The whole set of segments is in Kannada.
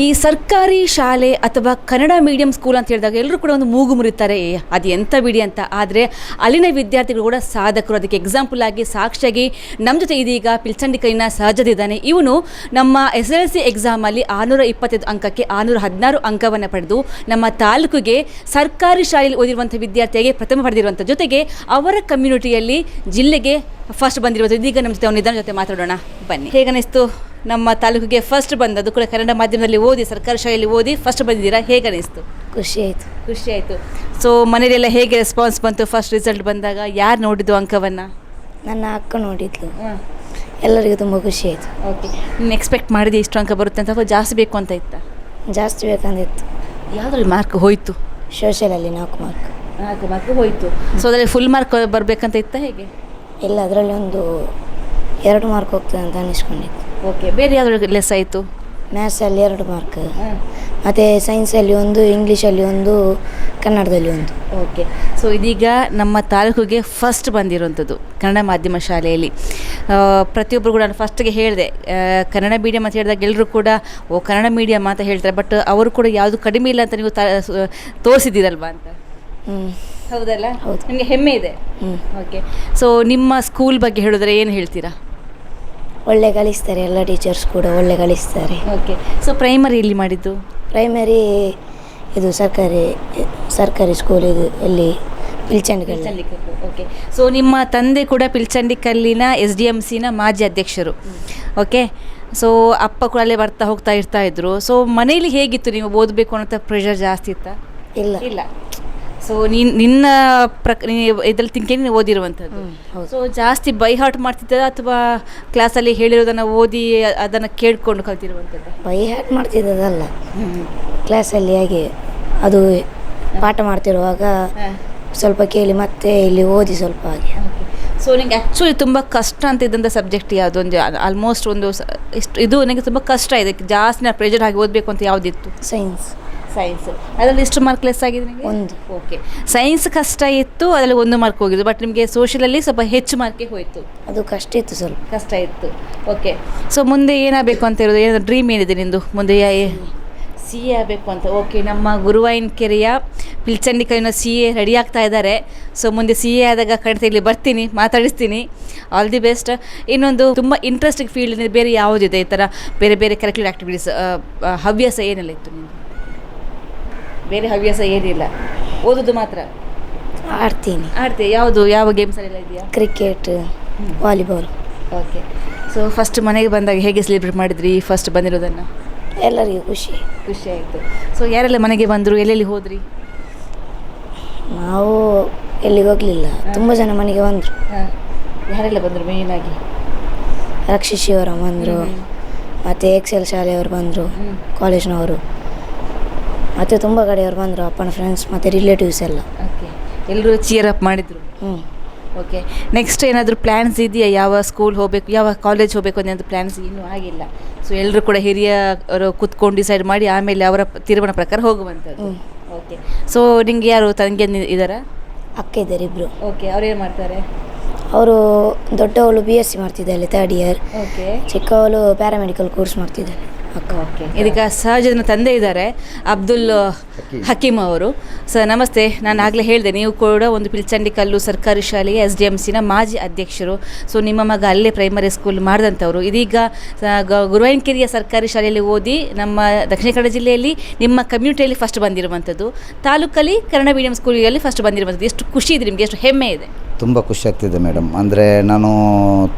ಈ ಸರ್ಕಾರಿ ಶಾಲೆ ಅಥವಾ ಕನ್ನಡ ಮೀಡಿಯಂ ಸ್ಕೂಲ್ ಅಂತ ಹೇಳಿದಾಗ ಎಲ್ಲರೂ ಕೂಡ ಒಂದು ಮೂಗು ಮುರಿತಾರೆ, ಅದು ಎಂಥ ಬಿಡಿ ಅಂತ. ಆದರೆ ಅಲ್ಲಿನ ವಿದ್ಯಾರ್ಥಿಗಳು ಕೂಡ ಸಾಧಕರು. ಅದಕ್ಕೆ ಎಕ್ಸಾಂಪಲ್ ಆಗಿ ಸಾಕ್ಷಿಯಾಗಿ ನಮ್ಮ ಜೊತೆ ಇದೀಗ ಪಿಲ್ಚಂಡಿ ಕೈನ ಸಹಜದ ಇದ್ದಾನೆ. ಇವನು ನಮ್ಮ SSLC ಎಕ್ಸಾಮಲ್ಲಿ 625 ಅಂಕಕ್ಕೆ 616 ಅಂಕವನ್ನು ಪಡೆದು ನಮ್ಮ ತಾಲೂಕಿಗೆ ಸರ್ಕಾರಿ ಶಾಲೆಯಲ್ಲಿ ಓದಿರುವಂಥ ವಿದ್ಯಾರ್ಥಿಯಾಗಿ ಪ್ರಥಮ ಪಡೆದಿರುವಂಥ ಜೊತೆಗೆ ಅವರ ಕಮ್ಯುನಿಟಿಯಲ್ಲಿ ಜಿಲ್ಲೆಗೆ ಫಸ್ಟ್ ಬಂದಿರುವಂಥ. ಇದೀಗ ನಮ್ಮ ಜೊತೆ ಅವನಿದ್ದಾನ, ಜೊತೆ ಮಾತಾಡೋಣ ಬನ್ನಿ. ಹೇಗನಿಸ್ತು ನಮ್ಮ ತಾಲೂಕಿಗೆ ಫಸ್ಟ್ ಬಂದದ್ದು ಕೂಡ ಕನ್ನಡ ಮಾಧ್ಯಮದಲ್ಲಿ ಓದಿ ಸರ್ಕಾರಿ ಶಾಲೆಯಲ್ಲಿ ಓದಿ ಫಸ್ಟ್ ಬಂದಿದ್ದೀರಾ, ಹೇಗನಿಸ್ತು? ಖುಷಿ ಆಯಿತು. ಸೊ ಮನೆಯಲ್ಲೆಲ್ಲ ಹೇಗೆ ರೆಸ್ಪಾನ್ಸ್ ಬಂತು ಫಸ್ಟ್ ರಿಸಲ್ಟ್ ಬಂದಾಗ? ಯಾರು ನೋಡಿದ್ದು ಅಂಕವನ್ನು? ನನ್ನ ಅಕ್ಕ ನೋಡಿದ್ಲು. ಎಲ್ಲರಿಗೂ ತುಂಬ ಖುಷಿ ಆಯಿತು. ಓಕೆ, ನೀನು ಎಕ್ಸ್ಪೆಕ್ಟ್ ಮಾಡಿದೆ ಇಷ್ಟು ಅಂಕ ಬರುತ್ತೆ ಅಂತ ಅಥವಾ ಜಾಸ್ತಿ ಬೇಕು ಅಂತ ಇತ್ತಾ? ಜಾಸ್ತಿ ಬೇಕಂದಿತ್ತು. ಯಾವುದ್ರಲ್ಲಿ ಮಾರ್ಕ್ ಹೋಯಿತು? ಸೋಷಿಯಲಲ್ಲಿ 4 ಮಾರ್ಕ್ ಹೋಯಿತು. ಸೊ ಅದರಲ್ಲಿ ಫುಲ್ ಮಾರ್ಕ್ ಬರಬೇಕಂತ ಇತ್ತಾ ಹೇಗೆ? ಇಲ್ಲ, ಅದರಲ್ಲಿ ಒಂದು 2 ಮಾರ್ಕ್ ಹೋಗ್ತದೆ ಅಂತ ಅನ್ನಿಸ್ಕೊಂಡಿತ್ತು. ಓಕೆ, ಬೇರೆ ಯಾವ್ದು ಲೆಸ್ ಆಯಿತು? ಮ್ಯಾಥ್ಸಲ್ಲಿ 2 ಮಾರ್ಕ್, ಮತ್ತು ಸೈನ್ಸಲ್ಲಿ 1, ಇಂಗ್ಲೀಷಲ್ಲಿ 1, ಕನ್ನಡದಲ್ಲಿ 1. ಓಕೆ, ಸೊ ಇದೀಗ ನಮ್ಮ ತಾಲೂಕಿಗೆ ಫಸ್ಟ್ ಬಂದಿರುವಂಥದ್ದು ಕನ್ನಡ ಮಾಧ್ಯಮ ಶಾಲೆಯಲ್ಲಿ. ಪ್ರತಿಯೊಬ್ಬರು ಕೂಡ ನಾನು ಫಸ್ಟಿಗೆ ಹೇಳಿದೆ, ಕನ್ನಡ ಮೀಡಿಯಮ್ ಅಂತ ಹೇಳಿದಾಗ ಎಲ್ಲರೂ ಕೂಡ ಕನ್ನಡ ಮೀಡಿಯಮ್ ಅಂತ ಹೇಳ್ತಾರೆ, ಬಟ್ ಅವರು ಕೂಡ ಯಾವುದು ಕಡಿಮೆ ಇಲ್ಲ ಅಂತ ನೀವು ತೋರಿಸಿದ್ದೀರಲ್ವಾ ಅಂತ. ಹೌದಲ್ಲ? ಹೌದು. ನಿಮಗೆ ಹೆಮ್ಮೆ ಇದೆ. ಓಕೆ, ಸೊ ನಿಮ್ಮ ಸ್ಕೂಲ್ ಬಗ್ಗೆ ಹೇಳಿದ್ರೆ ಏನು ಹೇಳ್ತೀರಾ? ಒಳ್ಳೆ ಕಲಿಸ್ತಾರೆ, ಎಲ್ಲ ಟೀಚರ್ಸ್ ಕೂಡ ಒಳ್ಳೆ ಕಲಿಸ್ತಾರೆ. ಓಕೆ, ಸೊ ಪ್ರೈಮರಿ ಎಲ್ಲಿ ಮಾಡಿದ್ದು? ಪ್ರೈಮರಿ ಇದು ಸರ್ಕಾರಿ ಸ್ಕೂಲ್ ಇದು ಎಲ್ಲಿ ಪಿಲ್ಚಂಡಿಕಲ್ಲು. ಓಕೆ, ಸೊ ನಿಮ್ಮ ತಂದೆ ಕೂಡ ಪಿಲ್ಚಂಡಿಕಲ್ಲಿನ SDMCನ ಮಾಜಿ ಅಧ್ಯಕ್ಷರು. ಓಕೆ, ಸೊ ಅಪ್ಪ ಕೂಡ ಅಲ್ಲೇ ಹೋಗ್ತಾ ಇದ್ರು. ಸೊ ಮನೇಲಿ ಹೇಗಿತ್ತು? ನೀವು ಓದಬೇಕು ಅನ್ನೋ ಪ್ರೆಷರ್ ಜಾಸ್ತಿ ಇತ್ತಾ? ಇಲ್ಲ. ಸೊ ನಿನ್ನ ಇದ್ರಲ್ಲಿ ತಿಂಕೇನೆ ನೀವು ಓದಿರುವಂಥದ್ದು. ಸೊ ಜಾಸ್ತಿ ಬೈ ಹಾರ್ಟ್ ಮಾಡ್ತಿದ್ದ ಅಥವಾ ಕ್ಲಾಸಲ್ಲಿ ಹೇಳಿರೋದನ್ನು ಓದಿ ಅದನ್ನು ಕೇಳ್ಕೊಂಡು ಕಲ್ತಿರುವಂಥದ್ದು? ಬೈ ಹಾರ್ಟ್ ಮಾಡ್ತಿದ್ದದಲ್ಲ, ಕ್ಲಾಸಲ್ಲಿ ಹಾಗೆ ಅದು ಪಾಠ ಮಾಡ್ತಿರುವಾಗ ಸ್ವಲ್ಪ ಕೇಳಿ ಮತ್ತೆ ಇಲ್ಲಿ ಓದಿ ಸ್ವಲ್ಪ ಹಾಗೆ. ಸೊ ನನಗೆ ಆ್ಯಕ್ಚುಲಿ ತುಂಬ ಕಷ್ಟ ಅಂತ ಇದ್ದಂಥ ಸಬ್ಜೆಕ್ಟ್ ಯಾವುದು? ಒಂದು ಆಲ್ಮೋಸ್ಟ್ ಇದು ನನಗೆ ತುಂಬ ಕಷ್ಟ ಇದೆ, ಜಾಸ್ತಿ ನಾನು ಪ್ರೆಷರ್ ಆಗಿ ಓದಬೇಕು ಅಂತ ಯಾವುದಿತ್ತು? ಸೈನ್ಸ್. ಅದರಲ್ಲಿ ಎಷ್ಟು ಮಾರ್ಕ್ ಲೆಸ್ ಆಗಿದೆ ನಿಮಗೆ? 1. ಓಕೆ, ಸೈನ್ಸ್ ಕಷ್ಟ ಇತ್ತು, ಅದರಲ್ಲಿ 1 ಮಾರ್ಕ್ ಹೋಗಿದ್ದು. ಬಟ್ ನಿಮಗೆ ಸೋಷಿಯಲಲ್ಲಿ ಸ್ವಲ್ಪ ಹೆಚ್ಚು ಮಾರ್ಕೆ ಹೋಯಿತು. ಅದು ಕಷ್ಟ ಇತ್ತು. ಓಕೆ, ಸೊ ಮುಂದೆ ಏನಾಗಬೇಕು ಅಂತ ಇರೋದು? ಏನಾದರೂ ಡ್ರೀಮ್ ಏನಿದೆ ನಿಂದು ಮುಂದೆ? CA ಆಗಬೇಕು ಅಂತ. ಓಕೆ, ನಮ್ಮ ಗುರುವಾಯಿನಕೆರೆಯ ಪಿಲ್ಚಂಡಿ ಕೈನ CA ರೆಡಿ ಆಗ್ತಾ ಇದ್ದಾರೆ. ಸೊ ಮುಂದೆ CA ಆದಾಗ ಖಂಡಿತ ಇಲ್ಲಿ ಬರ್ತೀನಿ, ಮಾತಾಡಿಸ್ತೀನಿ. All the best. ಇನ್ನೊಂದು ತುಂಬ ಇಂಟ್ರೆಸ್ಟಿಂಗ್ ಫೀಲ್ಡ್ ಬೇರೆ ಯಾವುದಿದೆ ಈ ಥರ ಬೇರೆ ಬೇರೆ ಕರಿಕ್ಯುಲರ್ ಆ್ಯಕ್ಟಿವಿಟೀಸ್? ಹವ್ಯಾಸ ಏನೆಲ್ಲ ಇತ್ತು ನಿಮ್ಮದು? ಬೇರೆ ಹವ್ಯಾಸ ಏನಿಲ್ಲ, ಓದೋದು ಮಾತ್ರ? ಆಡ್ತೀಯ? ಯಾವ ಗೇಮ್ಸಲ್ಲೆಲ್ಲ ಇದೆಯಾ? Cricket, volleyball. Okay, so first ಮನೆಗೆ ಬಂದಾಗ ಹೇಗೆ ಸೆಲೆಬ್ರೇಟ್ ಮಾಡಿದ್ರಿ ಫಸ್ಟ್ ಬಂದಿರೋದನ್ನು? ಎಲ್ಲರಿಗೂ ಖುಷಿ ಆಯಿತು. ಸೊ ಯಾರೆಲ್ಲ ಮನೆಗೆ ಬಂದರು, ಎಲ್ಲೆಲ್ಲಿ ಹೋದ್ರಿ? ನಾವು ಎಲ್ಲಿಗೆ ಹೋಗಲಿಲ್ಲ, ತುಂಬ ಜನ ಮನೆಗೆ ಬಂದರು. ಯಾರೆಲ್ಲ ಬಂದರು? ಮೇಯ್ನಾಗಿ ರಕ್ಷಿಶಿಯವರ ಬಂದರು, ಮತ್ತು ಎಕ್ಸೆಲ್ ಶಾಲೆಯವರು ಬಂದರು, ಕಾಲೇಜ್ನವರು, ಮತ್ತು ತುಂಬ ಕಡೆಯವರು ಬಂದರು, ಅಪ್ಪನ ಫ್ರೆಂಡ್ಸ್ ಮತ್ತು ರಿಲೇಟಿವ್ಸ್ ಎಲ್ಲ. ಓಕೆ, ಎಲ್ಲರೂ ಚೀರ್ ಅಪ್ ಮಾಡಿದರು. ಓಕೆ, ನೆಕ್ಸ್ಟ್ ಏನಾದರೂ ಪ್ಲ್ಯಾನ್ಸ್ ಇದೆಯಾ? ಯಾವ ಸ್ಕೂಲ್ ಹೋಗಬೇಕು, ಯಾವ ಕಾಲೇಜ್ ಹೋಗಬೇಕು ಅನ್ನೋದು ಪ್ಲ್ಯಾನ್ಸ್ ಇನ್ನೂ ಆಗಿಲ್ಲ. ಸೊ ಎಲ್ಲರೂ ಕೂಡ ಹಿರಿಯರು ಕೂತ್ಕೊಂಡು ಡಿಸೈಡ್ ಮಾಡಿ ಆಮೇಲೆ ಅವರ ತೀರ್ಮಾನ ಪ್ರಕಾರ ಹೋಗುವಂಥದ್ದು. ಓಕೆ, ಸೊ ನಿಂಗೆ ಯಾರು ತಂಗಿ ಇದ್ದಾರಾ? ಅಕ್ಕ ಇದ್ದಾರೆ, 2. ಓಕೆ, ಅವ್ರೇನು ಮಾಡ್ತಾರೆ? ಅವರು ದೊಡ್ಡವಳು BSc ಮಾಡ್ತಿದ್ದಾಳೆ 3rd ಇಯರ್. ಓಕೆ, ಚಿಕ್ಕವಳು ಪ್ಯಾರಾಮೆಡಿಕಲ್ ಕೋರ್ಸ್ ಮಾಡ್ತಿದ್ದಾಳೆ. ಓಕೆ, ಇದಕ್ಕೆ ಸಹಜನ ತಂದೆ ಇದ್ದಾರೆ, ಅಬ್ದುಲ್ ಹಕೀಮ್ ಅವರು. ಸರ್ ನಮಸ್ತೆ. ನಾನು ಆಗಲೇ ಹೇಳಿದೆ, ನೀವು ಕೂಡ ಒಂದು ಪಿಲ್ಚಂಡಿಕಲ್ಲು ಸರ್ಕಾರಿ ಶಾಲೆಯ SDMCನ ಮಾಜಿ ಅಧ್ಯಕ್ಷರು. ಸೊ ನಿಮ್ಮ ಮಗ ಅಲ್ಲೇ ಪ್ರೈಮರಿ ಸ್ಕೂಲ್ ಮಾಡಿದಂಥವ್ರು. ಇದೀಗ ಗುರುವಾಯಿನಕೆರೆಯ ಸರ್ಕಾರಿ ಶಾಲೆಯಲ್ಲಿ ಓದಿ ನಮ್ಮ ದಕ್ಷಿಣ ಕನ್ನಡ ಜಿಲ್ಲೆಯಲ್ಲಿ ನಿಮ್ಮ ಕಮ್ಯುನಿಟಿಯಲ್ಲಿ ಫಸ್ಟ್ ಬಂದಿರುವಂಥದ್ದು, ತಾಲೂಕಲ್ಲಿ ಕನ್ನಡ ಮೀಡಿಯಂ ಸ್ಕೂಲಿನಲ್ಲಿ ಫಸ್ಟ್ ಬಂದಿರುವಂಥದ್ದು. ಎಷ್ಟು ಖುಷಿ ಇದೆ ನಿಮಗೆ? ಎಷ್ಟು ಹೆಮ್ಮೆ ಇದೆ? ತುಂಬ ಖುಷಿ ಆಗ್ತಿದೆ ಮೇಡಮ್. ಅಂದರೆ ನಾನು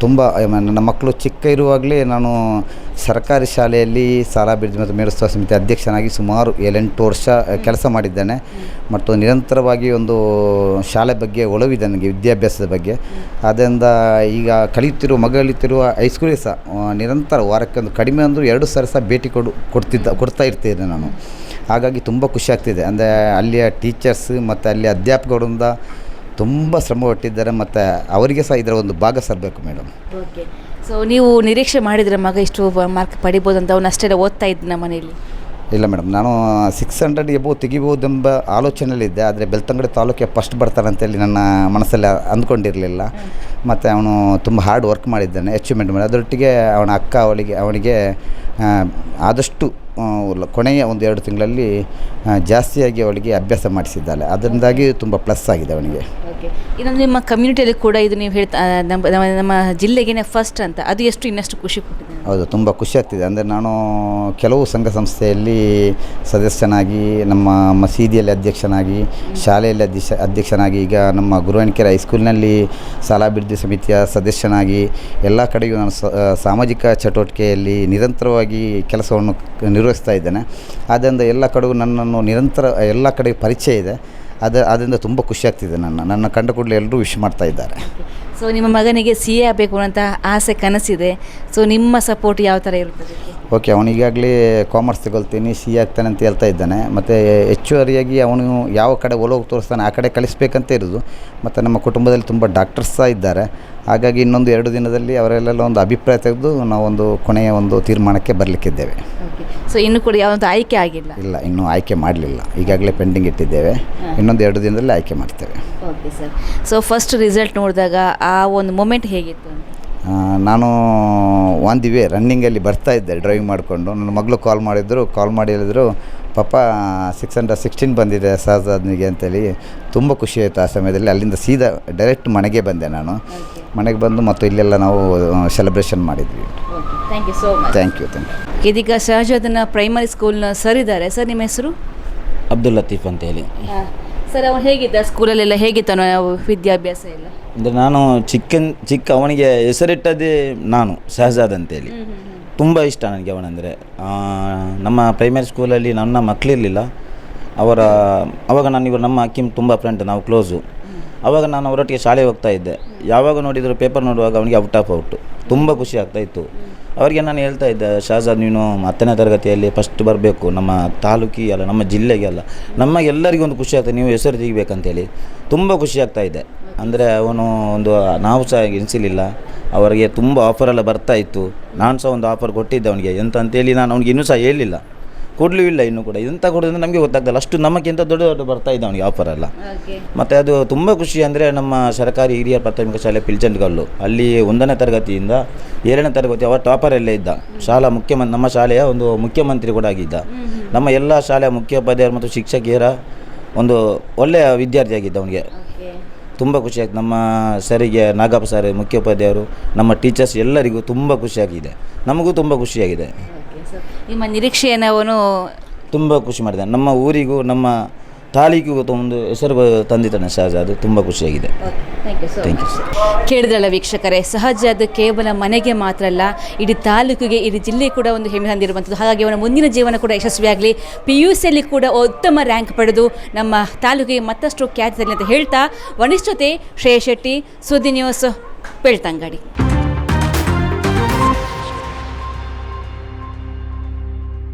ನನ್ನ ಮಕ್ಕಳು ಚಿಕ್ಕ ಇರುವಾಗಲೇ ನಾನು ಸರ್ಕಾರಿ ಶಾಲೆಯಲ್ಲಿ ಶಾಲಾಭಿವೃದ್ಧಿ ಮತ್ತು ಮೇಳೋತ್ಸವ ಸಮಿತಿ ಅಧ್ಯಕ್ಷನಾಗಿ ಸುಮಾರು 7-8 ವರ್ಷ ಕೆಲಸ ಮಾಡಿದ್ದೇನೆ. ಮತ್ತು ನಿರಂತರವಾಗಿ ಒಂದು ಶಾಲೆ ಬಗ್ಗೆ ಒಲವಿದೆ ನನಗೆ, ವಿದ್ಯಾಭ್ಯಾಸದ ಬಗ್ಗೆ. ಆದ್ದರಿಂದ ಈಗ ಕಲಿಯುತ್ತಿರುವ ಹೈಸ್ಕೂಲಿಗೆ ಸಹ ನಿರಂತರ ವಾರಕ್ಕೆ ಒಂದು ಕಡಿಮೆ ಅಂದರೂ 2 ಸಾರಿ ಸಹ ಭೇಟಿ ಕೊಡ್ತಾ ಇರ್ತಿದ್ದೆ ನಾನು. ಹಾಗಾಗಿ ತುಂಬ ಖುಷಿ ಆಗ್ತಿದೆ. ಅಂದರೆ ಅಲ್ಲಿಯ ಟೀಚರ್ಸ್ ಮತ್ತು ಅಲ್ಲಿಯ ಅಧ್ಯಾಪಕರಿಂದ ತುಂಬ ಶ್ರಮ ಪಟ್ಟಿದ್ದಾರೆ, ಮತ್ತು ಅವರಿಗೆ ಸಹ ಇದರ ಒಂದು ಭಾಗ ಸರಬೇಕು ಮೇಡಮ್. ಓಕೆ, ಸೊ ನೀವು ನಿರೀಕ್ಷೆ ಮಾಡಿದರೆ ಮಗ ಇಷ್ಟು ಮಾರ್ಕ್ ಪಡಿಬೋದು ಅಂತ? ಅವನು ಅಷ್ಟೆಲ್ಲ ಓದ್ತಾ ಇದ್ದ ಮನೆಯಲ್ಲಿ? ಇಲ್ಲ ಮೇಡಮ್, ನಾನು 600 ಎಬೋ ತೆಗಿಬೋದೆಂಬ ಆಲೋಚನೆಯಲ್ಲಿದ್ದೆ. ಆದರೆ ಬೆಳ್ತಂಗಡಿ ತಾಲೂಕಿಗೆ ಫಸ್ಟ್ ಬರ್ತಾರಂತೇಳಿ ನನ್ನ ಮನಸ್ಸಲ್ಲಿ ಅಂದ್ಕೊಂಡಿರಲಿಲ್ಲ. ಮತ್ತು ಅವನು ತುಂಬ ಹಾರ್ಡ್ ವರ್ಕ್ ಮಾಡಿದ್ದಾನೆ, ಅಚೀವ್ಮೆಂಟ್ ಮಾಡಿ. ಅದರೊಟ್ಟಿಗೆ ಅವನ ಅಕ್ಕ ಅವನಿಗೆ ಆದಷ್ಟು ಕೊನೆಯ ಒಂದು 2 ತಿಂಗಳಲ್ಲಿ ಜಾಸ್ತಿಯಾಗಿ ಅವಳಿಗೆ ಅಭ್ಯಾಸ ಮಾಡಿಸಿದ್ದಾಳೆ. ಅದರಿಂದಾಗಿ ತುಂಬ ಪ್ಲಸ್ ಆಗಿದೆ ಅವನಿಗೆ. ಓಕೆ, ಇನ್ನೊಂದು ನಿಮ್ಮ ಕಮ್ಯುನಿಟಿಯಲ್ಲಿ ಕೂಡ ಇದು ನೀವು ಹೇಳ್ತಾ ನಮ್ಮ ಜಿಲ್ಲೆಗೇನೆ ಫಸ್ಟ್ ಅಂತ, ಅದು ಎಷ್ಟು ಇನ್ನಷ್ಟು ಖುಷಿ ಕೊಟ್ಟಿದೆ? ಹೌದು, ತುಂಬ ಖುಷಿ ಆಗ್ತಿದೆ. ಅಂದರೆ ನಾನು ಕೆಲವು ಸಂಘ ಸಂಸ್ಥೆಯಲ್ಲಿ ಸದಸ್ಯನಾಗಿ, ನಮ್ಮ ಮಸೀದಿಯಲ್ಲಿ ಅಧ್ಯಕ್ಷನಾಗಿ, ಶಾಲೆಯಲ್ಲಿ ಅಧ್ಯಕ್ಷನಾಗಿ, ಈಗ ನಮ್ಮ ಗುರುವಾಣಿಕೆರೆ ಹೈಸ್ಕೂಲ್ನಲ್ಲಿ ಶಾಲಾಭಿವೃದ್ಧಿ ಸಮಿತಿಯ ಸದಸ್ಯನಾಗಿ ಎಲ್ಲ ಕಡೆಯೂ ನಾನು ಸಾಮಾಜಿಕ ಚಟುವಟಿಕೆಯಲ್ಲಿ ನಿರಂತರವಾಗಿ ಕೆಲಸವನ್ನು ನಿರ್ವಹಿಸ್ತಾ ಇದ್ದೇನೆ. ಆದ್ದರಿಂದ ಎಲ್ಲ ಕಡೆಗೂ ನನ್ನನ್ನು ನಿರಂತರ ಎಲ್ಲ ಕಡೆ ಪರಿಚಯ ಇದೆ. ಅದರಿಂದ ತುಂಬ ಖುಷಿ ಆಗ್ತಿದೆ. ನನ್ನ ಕಂಡ ಕೂಡಲೇ ಎಲ್ಲರೂ ವಿಶ್ ಮಾಡ್ತಾ ಇದ್ದಾರೆ. ಸೊ ನಿಮ್ಮ ಮಗನಿಗೆ CA ಆಗಬೇಕು ಅಂತ ಆಸೆ, ಕನಸಿದೆ. ಸೊ ನಿಮ್ಮ ಸಪೋರ್ಟ್ ಯಾವ ಥರ ಇರುತ್ತದೆ? ಓಕೆ, ಅವನಿಗಾಗಲೇ ಕಾಮರ್ಸ್ ತಗೊಳ್ತೀನಿ, CA ಆಗ್ತಾನೆ ಅಂತ ಹೇಳ್ತಾ ಇದ್ದಾನೆ. ಮತ್ತು ಹೆಚ್ಚುವರಿಯಾಗಿ ಅವನು ಯಾವ ಕಡೆ ಒಲವು ತೋರಿಸ್ತಾನೆ ಆ ಕಡೆ ಕಲಿಸ್ಬೇಕಂತ ಇರೋದು. ಮತ್ತು ನಮ್ಮ ಕುಟುಂಬದಲ್ಲಿ ತುಂಬ ಡಾಕ್ಟರ್ಸ್ ಸಹ ಇದ್ದಾರೆ. ಹಾಗಾಗಿ ಇನ್ನೊಂದು 2 ದಿನದಲ್ಲಿ ಅವರೆಲ್ಲ ಒಂದು ಅಭಿಪ್ರಾಯ ತೆಗೆದು ನಾವೊಂದು ಕೊನೆಯ ಒಂದು ತೀರ್ಮಾನಕ್ಕೆ ಬರಲಿಕ್ಕಿದ್ದೇವೆ. ಓಕೆ, ಸೊ ಇನ್ನೂ ಕೂಡ ಯಾವುದೋ ಆಯ್ಕೆ ಆಗಿಲ್ಲ? ಇಲ್ಲ, ಇನ್ನೂ ಆಯ್ಕೆ ಮಾಡಲಿಲ್ಲ. ಈಗಾಗಲೇ ಪೆಂಡಿಂಗ್ ಇಟ್ಟಿದ್ದೇವೆ. ಇನ್ನೊಂದು 2 ದಿನದಲ್ಲಿ ಆಯ್ಕೆ ಮಾಡ್ತೇವೆ. Okay sir. So first result ನೋಡಿದಾಗ ಆ ಒಂದು ಮೊಮೆಂಟ್ ಹೇಗಿತ್ತು ಅಂತ? ನಾನು ಆನ್ ದಿ ವೇ ರನ್ನಿಂಗಲ್ಲಿ ಬರ್ತಾಯಿದ್ದೆ ಡ್ರೈವಿಂಗ್ ಮಾಡಿಕೊಂಡು. ನನ್ನ ಮಗಳು ಕಾಲ್ ಮಾಡಿ ಹೇಳಿದ್ರು, ಪಾಪ 616 ಬಂದಿದೆ ಸಹಜಾದ್ನಿಗೆ ಅಂತೇಳಿ. ತುಂಬ ಖುಷಿ ಆಯಿತು ಆ ಸಮಯದಲ್ಲಿ. ಅಲ್ಲಿಂದ ಸೀದಾ ಡೈರೆಕ್ಟ್ ಮನೆಗೆ ಬಂದೆ ನಾನು. ಮನೆಗೆ ಬಂದು ಮತ್ತು ಇಲ್ಲೆಲ್ಲ ನಾವು ಸೆಲೆಬ್ರೇಷನ್ ಮಾಡಿದ್ವಿ. Thank you so much. Thank you. ಇದೀಗ ಶಹಜಾದನ ಪ್ರೈಮರಿ ಸ್ಕೂಲ್ನ ಸರ್ ಇದ್ದಾರೆ. ಸರ್, ನಿಮ್ಮ ಹೆಸರು? ಅಬ್ದುಲ್ ಲತೀಫ್ ಅಂತೇಳಿ. ಸರ್, ಅವನು ಹೇಗಿದ್ದ ಸ್ಕೂಲಲ್ಲೆಲ್ಲ? ಹೇಗಿತ್ತು ವಿದ್ಯಾಭ್ಯಾಸ ಎಲ್ಲ? ಅಂದರೆ ನಾನು ಚಿಕ್ಕ ಅವನಿಗೆ ಹೆಸರಿಟ್ಟದ್ದೇ ನಾನು ಶಹಜಾದ್ ಅಂತೇಳಿ. ತುಂಬ ಇಷ್ಟ ನನಗೆ ಅವನಂದರೆ. ನಮ್ಮ ಪ್ರೈಮರಿ ಸ್ಕೂಲಲ್ಲಿ ನನ್ನ ಮಕ್ಕಳಿರಲಿಲ್ಲ. ಆವಾಗ ನಮ್ಮ ಅಕ್ಕಿಮ್ ತುಂಬ ಫ್ರೆಂಡ್, ನಾವು ಕ್ಲೋಸು. ಆವಾಗ ನಾನು ಅವರೊಟ್ಟಿಗೆ ಶಾಲೆಗೆ ಹೋಗ್ತಾ ಇದ್ದೆ. ಯಾವಾಗ ನೋಡಿದರೂ ಪೇಪರ್ ನೋಡುವಾಗ ಅವನಿಗೆ ಔಟ್ ಆಫ್ ಔಟು. ತುಂಬ ಖುಷಿ ಆಗ್ತಾಯಿತ್ತು. ಅವರಿಗೆ ನಾನು ಹೇಳ್ತಾ ಇದ್ದೆ, ಶಹಜಾದ್ ನೀನು 10ನೇ ತರಗತಿಯಲ್ಲಿ ಫಸ್ಟ್ ಬರಬೇಕು, ನಮ್ಮ ತಾಲೂಕಿಗೆ ಅಲ್ಲ, ನಮ್ಮ ಜಿಲ್ಲೆಗೆ ಅಲ್ಲ, ನಮಗೆಲ್ಲರಿಗೂ ಒಂದು ಖುಷಿ ಆಗ್ತದೆ, ನೀವು ಹೆಸರು ತೆಗಿಬೇಕಂತೇಳಿ. ತುಂಬ ಖುಷಿ ಆಗ್ತಾಯಿದೆ. ಅಂದರೆ ಅವನು ನಾವು ಸಹ ಎನಿಸಲಿಲ್ಲ. ಅವರಿಗೆ ತುಂಬ ಆಫರೆಲ್ಲ ಬರ್ತಾಯಿತ್ತು. ನಾನು ಸಹ ಒಂದು ಆಫರ್ ಕೊಟ್ಟಿದ್ದೆ ಅವನಿಗೆ, ಎಂತ ಅಂತೇಳಿ ನಾನು ಅವ್ನಿಗೆ ಇನ್ನೂ ಸಹ ಹೇಳಿಲ್ಲ, ಕೊಡಲೂ ಇಲ್ಲ ಇನ್ನೂ ಕೂಡ. ಎಂತ ಕೊಡೋದಂದ್ರೆ ನಮಗೆ ಗೊತ್ತಾಗ್ತಲ್ಲ, ಅಷ್ಟು ನಮಗಿಂತ ದೊಡ್ಡ ಬರ್ತಾಯಿದ್ದೆ ಅವನಿಗೆ ಆಫರೆಲ್ಲ. ಮತ್ತು ಅದು ತುಂಬ ಖುಷಿ. ಅಂದರೆ ನಮ್ಮ ಸರ್ಕಾರಿ ಹಿರಿಯ ಪ್ರಾಥಮಿಕ ಶಾಲೆ ಪಿಲ್ಚಂಡ್ಗಲ್ಲು, ಅಲ್ಲಿ 1ನೇ ತರಗತಿಯಿಂದ 7ನೇ ತರಗತಿ ಅವ ಟಾಪರಲ್ಲೇ ಇದ್ದ. ನಮ್ಮ ಶಾಲೆಯ ಒಂದು ಮುಖ್ಯಮಂತ್ರಿ ಕೂಡ ಆಗಿದ್ದ. ನಮ್ಮ ಎಲ್ಲ ಶಾಲೆಯ ಮುಖ್ಯೋಪಾಧ್ಯಾಯರು ಮತ್ತು ಶಿಕ್ಷಕಿಯರ ಒಂದು ಒಳ್ಳೆಯ ವಿದ್ಯಾರ್ಥಿಯಾಗಿದ್ದ ಅವನಿಗೆ. ತುಂಬ ಖುಷಿಯಾಗ್ತದೆ. ನಮ್ಮ ಸರಿಗೆ, ನಾಗಪ್ಪ ಸರ್ ಮುಖ್ಯೋಪಾಧ್ಯಾಯರು, ನಮ್ಮ ಟೀಚರ್ಸ್ ಎಲ್ಲರಿಗೂ ತುಂಬ ಖುಷಿಯಾಗಿದೆ. ನಮಗೂ ತುಂಬ ಖುಷಿಯಾಗಿದೆ. ನಿಮ್ಮ ನಿರೀಕ್ಷೆಯನ್ನು ಅವನು ತುಂಬ ಖುಷಿ ಮಾಡಿದ್ದಾನೆ. ನಮ್ಮ ಊರಿಗೂ ನಮ್ಮ ತಾಲೂಕಿಗೂ ಒಂದು ಹೆಸರು ತಂದಿದ್ದಾನೆ ಶಹಜಾದ್. ತುಂಬ ಖುಷಿಯಾಗಿದೆ. Thank you sir. ಕೇಳಿದ್ರಲ್ಲ ವೀಕ್ಷಕರೇ, ಶಹಜಾದ್ ಕೇವಲ ಮನೆಗೆ ಮಾತ್ರ ಅಲ್ಲ, ಇಡೀ ತಾಲೂಕಿಗೆ, ಇಡೀ ಜಿಲ್ಲೆಗೆ ಕೂಡ ಒಂದು ಹೆಮ್ಮೆ ತಂದಿರುವಂಥದ್ದು. ಹಾಗಾಗಿ ಅವನ ಮುಂದಿನ ಜೀವನ ಕೂಡ ಯಶಸ್ವಿಯಾಗಲಿ, PUCಯಲ್ಲಿ ಕೂಡ ಉತ್ತಮ ರ್ಯಾಂಕ್ ಪಡೆದು ನಮ್ಮ ತಾಲೂಕಿಗೆ ಮತ್ತಷ್ಟು ಖ್ಯಾತಿ ತರಲಿ ಅಂತ ಹೇಳ್ತಾ, ವನಿಷ್ಠತೆ ಶ್ರೇಯಸ್ ಶೆಟ್ಟಿ, ಸುದ್ದಿ ನ್ಯೂಸ್, ಬೆಳ್ತಂಗಡಿ.